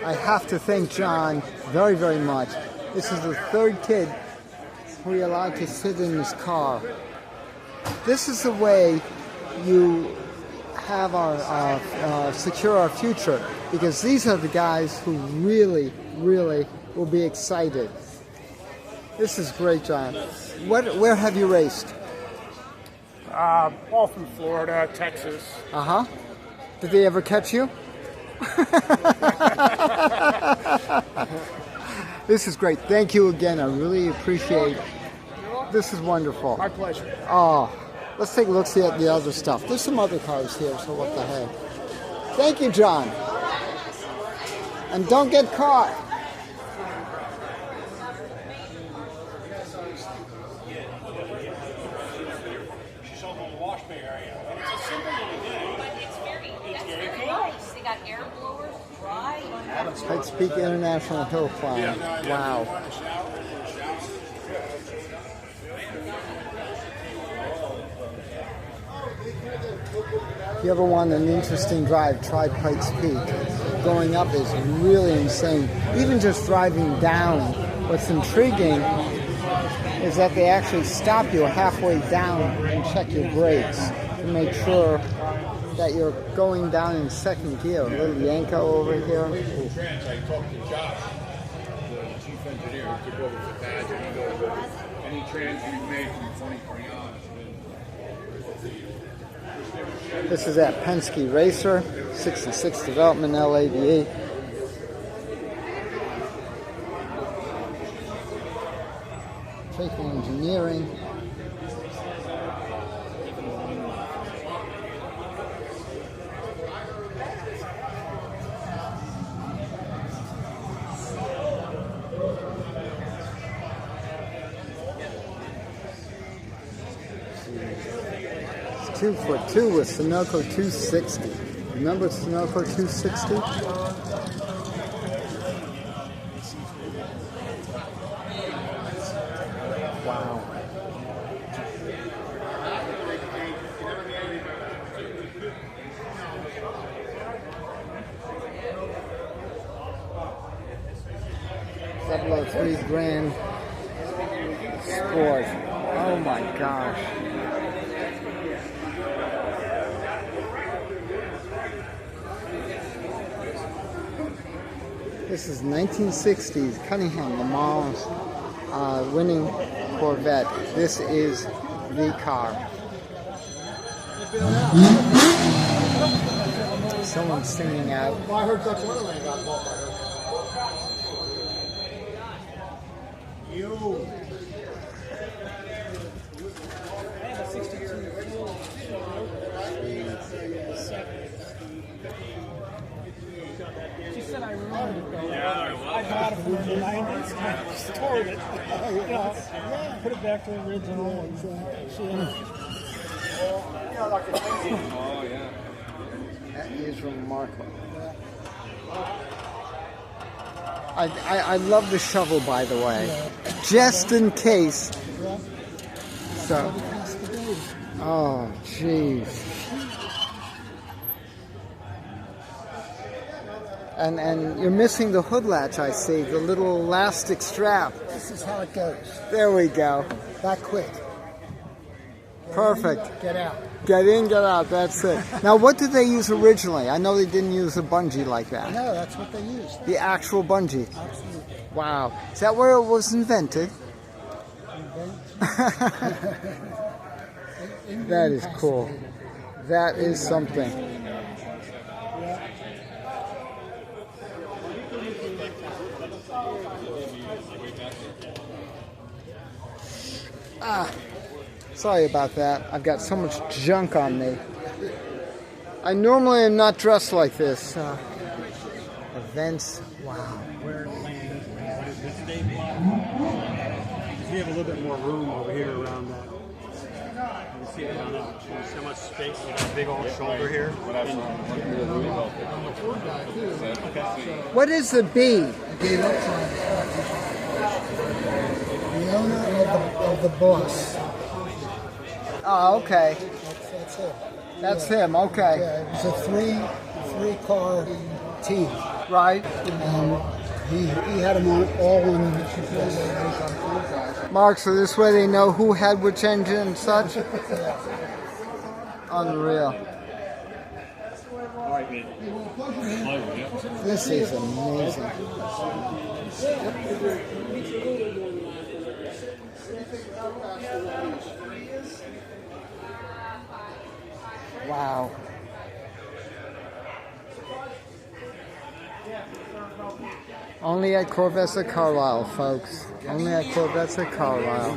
I have to thank John very, very much. This is the third kid we allowed to sit in this car. This is the way you have our secure our future, because these are the guys who really, really will be excited. This is great, John. Where have you raced? All through Florida, Texas. Uh-huh. Did they ever catch you? This is great. Thank you again. I really appreciate it. This is wonderful. My pleasure. Oh, let's take a look, see at the other stuff. There's some other cars here, so what the heck. Thank you, John. And don't get caught. She's over in the Wash Bay area. And it's a simple little thing. But it's very nice. They got air blowers, dry. Pikes Peak International Hill Climb. Wow. If you ever want an interesting drive, try Pikes Peak. Going up is really insane. Even just driving down, what's intriguing is that they actually stop you halfway down and check your brakes to make sure that you're going down in second gear. A little Yanko over here. I talked to Josh, the chief engineer, who took over the badge, and any trans we've made from 2020 on. This is at Penske Racer, 66 Development LAVE. Vehicle Engineering. It's 2x2 with Sunoco 260. Remember Sunoco 260? Wow. .003 Grand Sport. Oh my gosh. This is 1960s Cunningham LeMans winning Corvette. This is the car. Someone's singing out. Well, I heard Dutch Wonderland got bought by her. You. I have a 62. She said I ruined it though. Yeah, I bought it from the 90s. I stored it. You know, put it back to the original. And, Oh, yeah. That is remarkable. I love the shovel, by the way, just in case. So, oh, jeez. And you're missing the hood latch, I see, the little elastic strap. This is how it goes. There we go. That quick. Perfect. Get out. Get in, get out, that's it. Now, what did they use originally? I know they didn't use a bungee like that. No, that's what they used. The actual bungee. Absolutely. Wow. Is that where it was invented? That is cool. That is something. Sorry about that. I've got so much junk on me. I normally am not dressed like this. Events. Wow. We have a little bit more room over here around that. You can see it down there. There's so much space. We got a big old shoulder here. What is the B? The owner of the boss. Oh, okay. That's it. That's him, okay. Yeah, it was a three-car team. Right. And he had them all on. Mark, so this way they know who had which engine and such? Unreal. All right, man. This is amazing. Wow. Only at Corvettes at Carlisle, folks. Only at Corvettes at Carlisle.